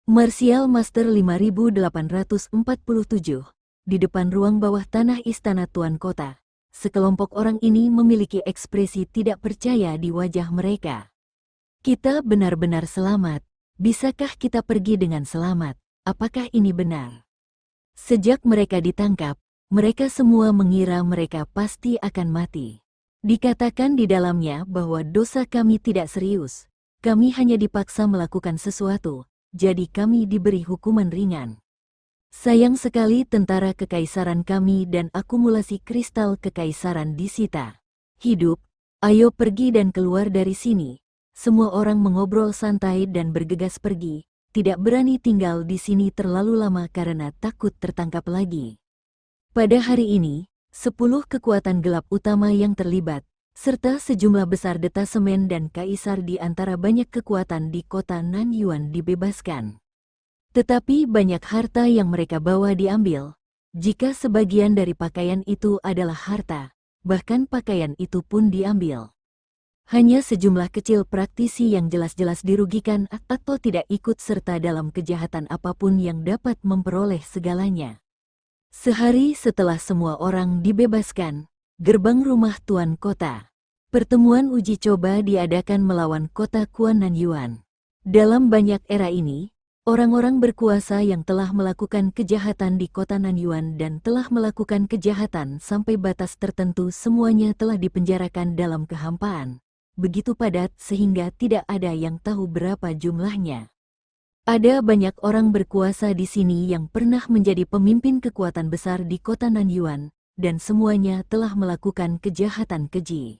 Martial Master 5847. Di depan ruang bawah tanah Istana Tuan Kota, sekelompok orang ini memiliki ekspresi tidak percaya di wajah mereka. Kita benar-benar selamat. Bisakah kita pergi dengan selamat? Apakah ini benar? Sejak mereka ditangkap, mereka semua mengira mereka pasti akan mati. Dikatakan di dalamnya bahwa dosa kami tidak serius. Kami hanya dipaksa melakukan sesuatu, jadi kami diberi hukuman ringan. Sayang sekali tentara kekaisaran kami dan akumulasi kristal kekaisaran disita. Hidup, ayo pergi dan keluar dari sini. Semua orang mengobrol santai dan bergegas pergi, tidak berani tinggal di sini terlalu lama karena takut tertangkap lagi. Pada hari ini, 10 kekuatan gelap utama yang terlibat, serta sejumlah besar detasemen dan kaisar di antara banyak kekuatan di kota Nanyuan dibebaskan. Tetapi banyak harta yang mereka bawa diambil. Jika sebagian dari pakaian itu adalah harta, bahkan pakaian itu pun diambil. Hanya sejumlah kecil praktisi yang jelas-jelas dirugikan atau tidak ikut serta dalam kejahatan apapun yang dapat memperoleh segalanya. Sehari setelah semua orang dibebaskan, gerbang rumah Tuan Kota. Pertemuan uji coba diadakan melawan kota Kuan Nanyuan. Dalam banyak era ini, orang-orang berkuasa yang telah melakukan kejahatan di kota Nanyuan dan telah melakukan kejahatan sampai batas tertentu semuanya telah dipenjarakan dalam kehampaan. Begitu padat sehingga tidak ada yang tahu berapa jumlahnya. Ada banyak orang berkuasa di sini yang pernah menjadi pemimpin kekuatan besar di kota Nanyuan, dan semuanya telah melakukan kejahatan keji.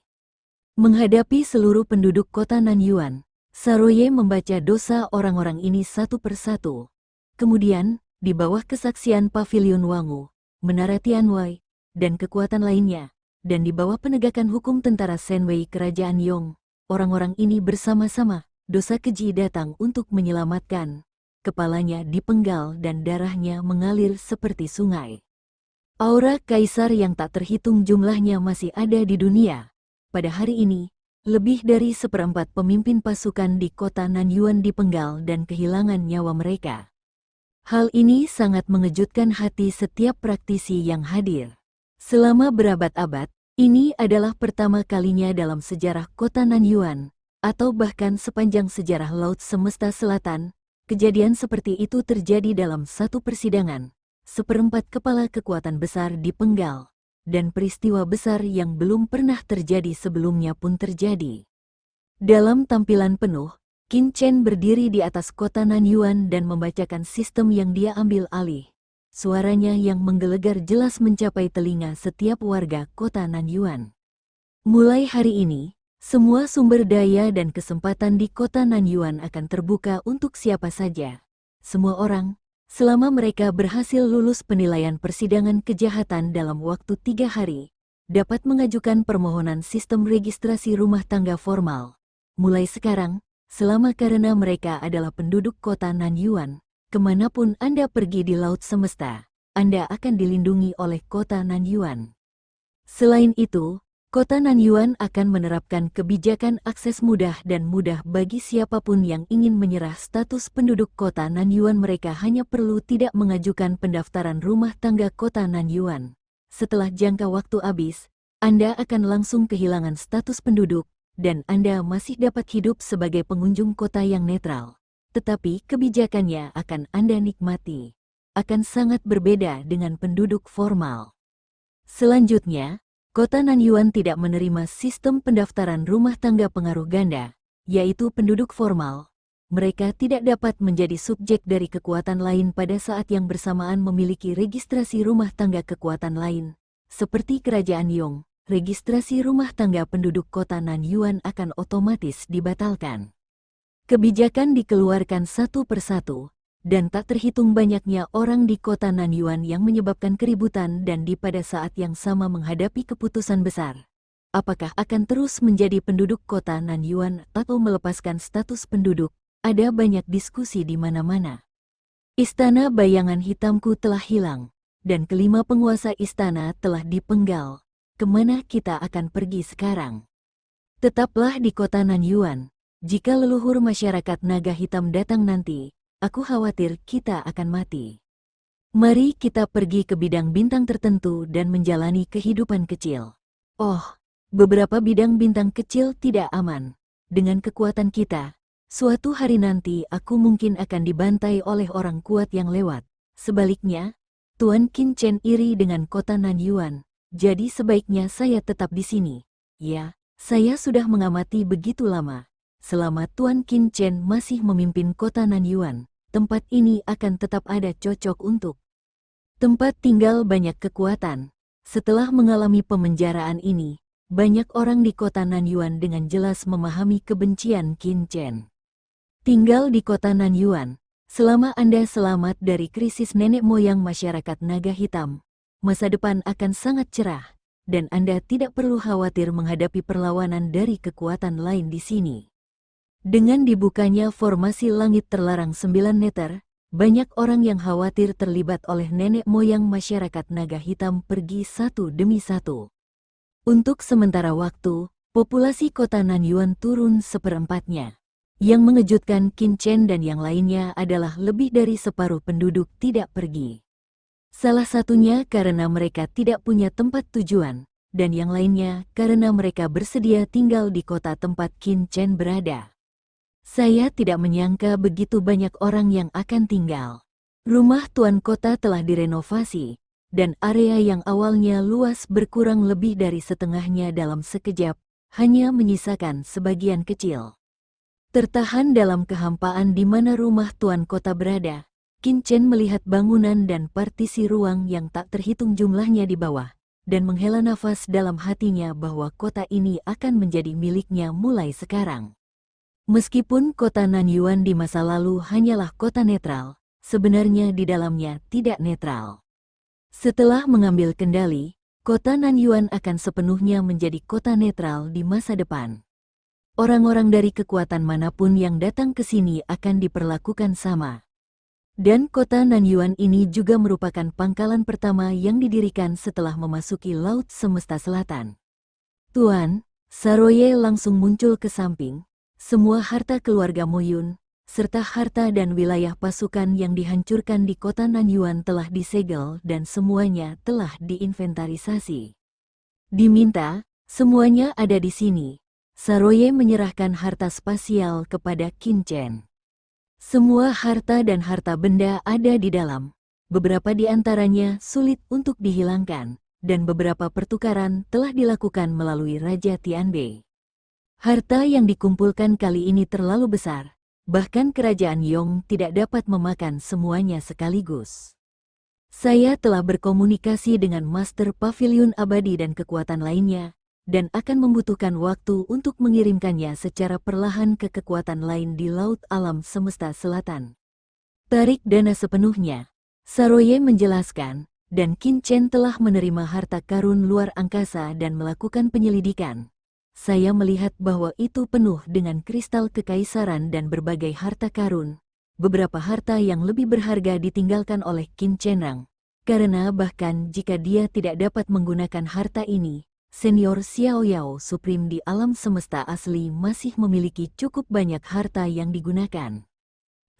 Menghadapi seluruh penduduk kota Nanyuan, Saroye membaca dosa orang-orang ini satu persatu. Kemudian, di bawah kesaksian Pavilion Wangu, Menara Tianwei, dan kekuatan lainnya, dan di bawah penegakan hukum tentara Senwei Kerajaan Yong, orang-orang ini bersama-sama, dosa keji datang untuk menyelamatkan. Kepalanya dipenggal dan darahnya mengalir seperti sungai. Aura kaisar yang tak terhitung jumlahnya masih ada di dunia. Pada hari ini, lebih dari seperempat pemimpin pasukan di kota Nanyuan dipenggal dan kehilangan nyawa mereka. Hal ini sangat mengejutkan hati setiap praktisi yang hadir. Selama berabad-abad, ini adalah pertama kalinya dalam sejarah kota Nanyuan, atau bahkan sepanjang sejarah Laut Semesta Selatan, kejadian seperti itu terjadi dalam satu persidangan. Seperempat kepala kekuatan besar dipenggal, dan peristiwa besar yang belum pernah terjadi sebelumnya pun terjadi. Dalam tampilan penuh, Qin Chen berdiri di atas kota Nanyuan dan membacakan sistem yang dia ambil alih. Suaranya yang menggelegar jelas mencapai telinga setiap warga kota Nanyuan. Mulai hari ini, semua sumber daya dan kesempatan di kota Nanyuan akan terbuka untuk siapa saja. Semua orang, selama mereka berhasil lulus penilaian persidangan kejahatan dalam waktu 3 hari, dapat mengajukan permohonan sistem registrasi rumah tangga formal. Mulai sekarang, selama karena mereka adalah penduduk kota Nanyuan, kemanapun Anda pergi di Laut Semesta, Anda akan dilindungi oleh kota Nanyuan. Selain itu, kota Nanyuan akan menerapkan kebijakan akses mudah dan mudah bagi siapapun yang ingin menyerah status penduduk kota Nanyuan. Mereka hanya perlu tidak mengajukan pendaftaran rumah tangga kota Nanyuan. Setelah jangka waktu habis, Anda akan langsung kehilangan status penduduk, dan Anda masih dapat hidup sebagai pengunjung kota yang netral. Tetapi kebijakannya akan Anda nikmati. Akan sangat berbeda dengan penduduk formal. Selanjutnya, kota Nanyuan tidak menerima sistem pendaftaran rumah tangga pengaruh ganda, yaitu penduduk formal. Mereka tidak dapat menjadi subjek dari kekuatan lain pada saat yang bersamaan memiliki registrasi rumah tangga kekuatan lain. Seperti Kerajaan Yong, registrasi rumah tangga penduduk kota Nanyuan akan otomatis dibatalkan. Kebijakan dikeluarkan satu persatu, dan tak terhitung banyaknya orang di kota Nanyuan yang menyebabkan keributan dan pada saat yang sama menghadapi keputusan besar. Apakah akan terus menjadi penduduk kota Nanyuan atau melepaskan status penduduk? Ada banyak diskusi di mana-mana. Istana bayangan hitamku telah hilang, dan kelima penguasa istana telah dipenggal. Kemana kita akan pergi sekarang? Tetaplah di kota Nanyuan. Jika leluhur masyarakat naga hitam datang nanti, aku khawatir kita akan mati. Mari kita pergi ke bidang bintang tertentu dan menjalani kehidupan kecil. Oh, beberapa bidang bintang kecil tidak aman. Dengan kekuatan kita, suatu hari nanti aku mungkin akan dibantai oleh orang kuat yang lewat. Sebaliknya, Tuan Qin Chen iri dengan kota Nanyuan, jadi sebaiknya saya tetap di sini. Ya, saya sudah mengamati begitu lama. Selama Tuan Qin Chen masih memimpin kota Nanyuan, tempat ini akan tetap ada cocok untuk tempat tinggal banyak kekuatan. Setelah mengalami pemenjaraan ini, banyak orang di kota Nanyuan dengan jelas memahami kebencian Qin Chen. Tinggal di kota Nanyuan, selama Anda selamat dari krisis nenek moyang masyarakat naga hitam, masa depan akan sangat cerah, dan Anda tidak perlu khawatir menghadapi perlawanan dari kekuatan lain di sini. Dengan dibukanya formasi langit terlarang 9 meter, banyak orang yang khawatir terlibat oleh nenek moyang masyarakat naga hitam pergi satu demi satu. Untuk sementara waktu, populasi kota Nanyuan turun seperempatnya. Yang mengejutkan Qin Chen dan yang lainnya adalah lebih dari separuh penduduk tidak pergi. Salah satunya karena mereka tidak punya tempat tujuan, dan yang lainnya karena mereka bersedia tinggal di kota tempat Qin Chen berada. Saya tidak menyangka begitu banyak orang yang akan tinggal. Rumah tuan kota telah direnovasi, dan area yang awalnya luas berkurang lebih dari setengahnya dalam sekejap, hanya menyisakan sebagian kecil. Tertahan dalam kehampaan di mana rumah tuan kota berada, Qin Chen melihat bangunan dan partisi ruang yang tak terhitung jumlahnya di bawah, dan menghela nafas dalam hatinya bahwa kota ini akan menjadi miliknya mulai sekarang. Meskipun kota Nanyuan di masa lalu hanyalah kota netral, sebenarnya di dalamnya tidak netral. Setelah mengambil kendali, kota Nanyuan akan sepenuhnya menjadi kota netral di masa depan. Orang-orang dari kekuatan manapun yang datang ke sini akan diperlakukan sama. Dan kota Nanyuan ini juga merupakan pangkalan pertama yang didirikan setelah memasuki Laut Semesta Selatan. Tuan, Saroye langsung muncul ke samping. Semua harta keluarga Moyun, serta harta dan wilayah pasukan yang dihancurkan di kota Nanyuan telah disegel dan semuanya telah diinventarisasi. Diminta, semuanya ada di sini. Saroye menyerahkan harta spasial kepada Qin Chen. Semua harta dan harta benda ada di dalam. Beberapa di antaranya sulit untuk dihilangkan, dan beberapa pertukaran telah dilakukan melalui Raja Tianbei. Harta yang dikumpulkan kali ini terlalu besar, bahkan kerajaan Yong tidak dapat memakan semuanya sekaligus. Saya telah berkomunikasi dengan Master Pavilion Abadi dan kekuatan lainnya, dan akan membutuhkan waktu untuk mengirimkannya secara perlahan ke kekuatan lain di Laut Alam Semesta Selatan. Tarik dana sepenuhnya, Saroye menjelaskan, dan Qin Chen telah menerima harta karun luar angkasa dan melakukan penyelidikan. Saya melihat bahwa itu penuh dengan kristal kekaisaran dan berbagai harta karun. Beberapa harta yang lebih berharga ditinggalkan oleh Qin Chenrang, karena bahkan jika dia tidak dapat menggunakan harta ini, Senior Xiao Yao Supreme di alam semesta asli masih memiliki cukup banyak harta yang digunakan.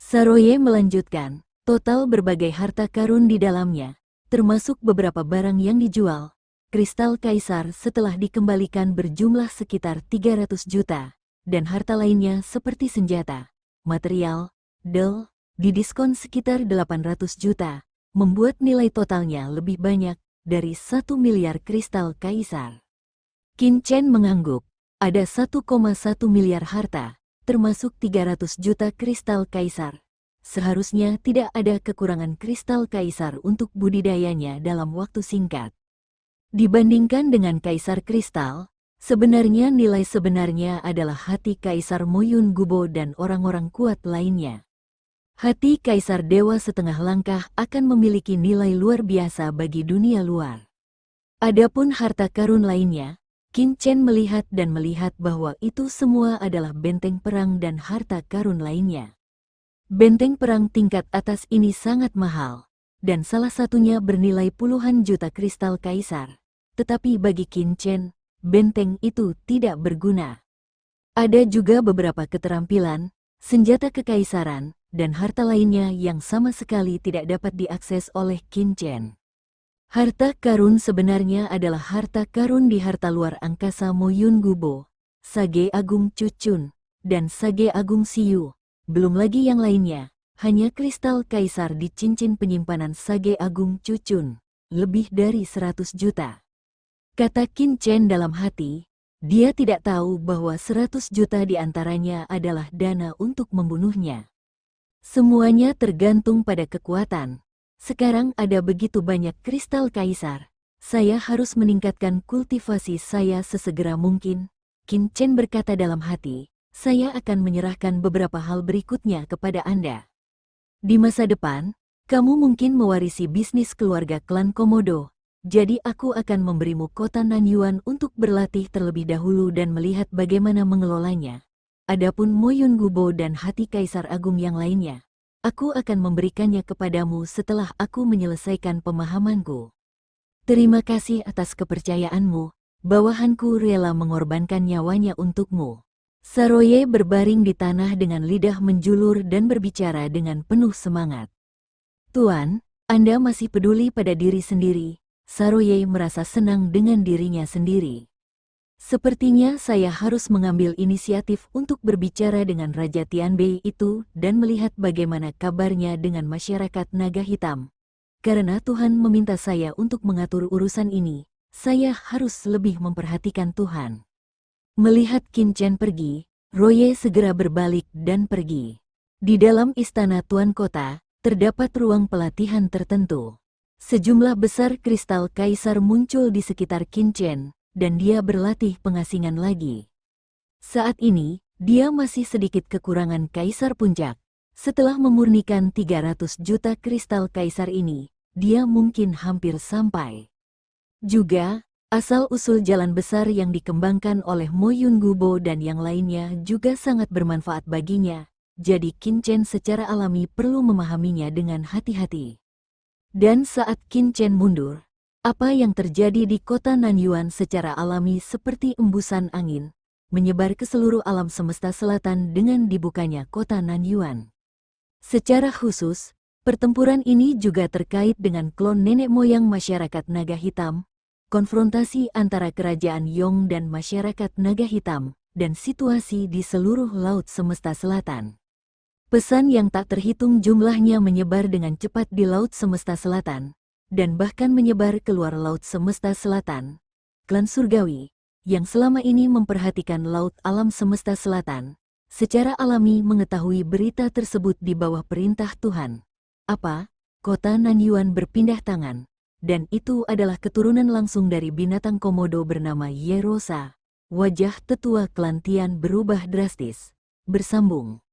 Saroye melanjutkan, total berbagai harta karun di dalamnya, termasuk beberapa barang yang dijual. Kristal kaisar setelah dikembalikan berjumlah sekitar 300 juta, dan harta lainnya seperti senjata, material, del, didiskon sekitar 800 juta, membuat nilai totalnya lebih banyak dari 1 miliar kristal kaisar. Qin Chen mengangguk, ada 1,1 miliar harta, termasuk 300 juta kristal kaisar. Seharusnya tidak ada kekurangan kristal kaisar untuk budidayanya dalam waktu singkat. Dibandingkan dengan Kaisar Kristal, sebenarnya nilai sebenarnya adalah hati Kaisar Moyun Gubo dan orang-orang kuat lainnya. Hati Kaisar Dewa Setengah Langkah akan memiliki nilai luar biasa bagi dunia luar. Adapun harta karun lainnya, Qin Chen melihat bahwa itu semua adalah benteng perang dan harta karun lainnya. Benteng perang tingkat atas ini sangat mahal, dan salah satunya bernilai puluhan juta kristal kaisar. Tetapi bagi Qin Chen, benteng itu tidak berguna. Ada juga beberapa keterampilan, senjata kekaisaran, dan harta lainnya yang sama sekali tidak dapat diakses oleh Qin Chen. Harta karun sebenarnya adalah harta karun di harta luar angkasa Mo Yun Gubo, Sage Agung Cucun, dan Sage Agung Siyu. Belum lagi yang lainnya, hanya kristal kaisar di cincin penyimpanan Sage Agung Cucun, lebih dari 100 juta. Kata Qin Chen dalam hati, dia tidak tahu bahwa 100 juta di antaranya adalah dana untuk membunuhnya. Semuanya tergantung pada kekuatan. Sekarang ada begitu banyak kristal kaisar. Saya harus meningkatkan kultivasi saya sesegera mungkin. Qin Chen berkata dalam hati, saya akan menyerahkan beberapa hal berikutnya kepada Anda. Di masa depan, kamu mungkin mewarisi bisnis keluarga klan Komodo. Jadi aku akan memberimu kota Nanyuan untuk berlatih terlebih dahulu dan melihat bagaimana mengelolanya. Adapun Mo Yun Gubo dan hati kaisar agung yang lainnya, aku akan memberikannya kepadamu setelah aku menyelesaikan pemahamanku. Terima kasih atas kepercayaanmu, bawahanku rela mengorbankan nyawanya untukmu. Saroye berbaring di tanah dengan lidah menjulur dan berbicara dengan penuh semangat. Tuan, Anda masih peduli pada diri sendiri. Saroye merasa senang dengan dirinya sendiri. Sepertinya saya harus mengambil inisiatif untuk berbicara dengan Raja Tianbei itu dan melihat bagaimana kabarnya dengan masyarakat naga hitam. Karena Tuhan meminta saya untuk mengatur urusan ini, saya harus lebih memperhatikan Tuhan. Melihat Qin Chen pergi, Roye segera berbalik dan pergi. Di dalam istana Tuan Kota, terdapat ruang pelatihan tertentu. Sejumlah besar kristal kaisar muncul di sekitar Qin Chen, dan dia berlatih pengasingan lagi. Saat ini, dia masih sedikit kekurangan kaisar puncak. Setelah memurnikan 300 juta kristal kaisar ini, dia mungkin hampir sampai. Juga, asal-usul jalan besar yang dikembangkan oleh Mo Yun Gubo dan yang lainnya juga sangat bermanfaat baginya, jadi Qin Chen secara alami perlu memahaminya dengan hati-hati. Dan saat Qin Chen mundur, apa yang terjadi di kota Nanyuan secara alami seperti embusan angin, menyebar ke seluruh alam semesta selatan dengan dibukanya kota Nanyuan. Secara khusus, pertempuran ini juga terkait dengan klon nenek moyang masyarakat naga hitam, konfrontasi antara kerajaan Yong dan masyarakat naga hitam, dan situasi di seluruh laut semesta selatan. Pesan yang tak terhitung jumlahnya menyebar dengan cepat di laut semesta selatan, dan bahkan menyebar keluar laut semesta selatan. Klan Surgawi, yang selama ini memperhatikan laut alam semesta selatan, secara alami mengetahui berita tersebut di bawah perintah Tuhan. Apa? Kota Nanyuan berpindah tangan, dan itu adalah keturunan langsung dari binatang komodo bernama Yerosa. Wajah tetua klan Tian berubah drastis. Bersambung.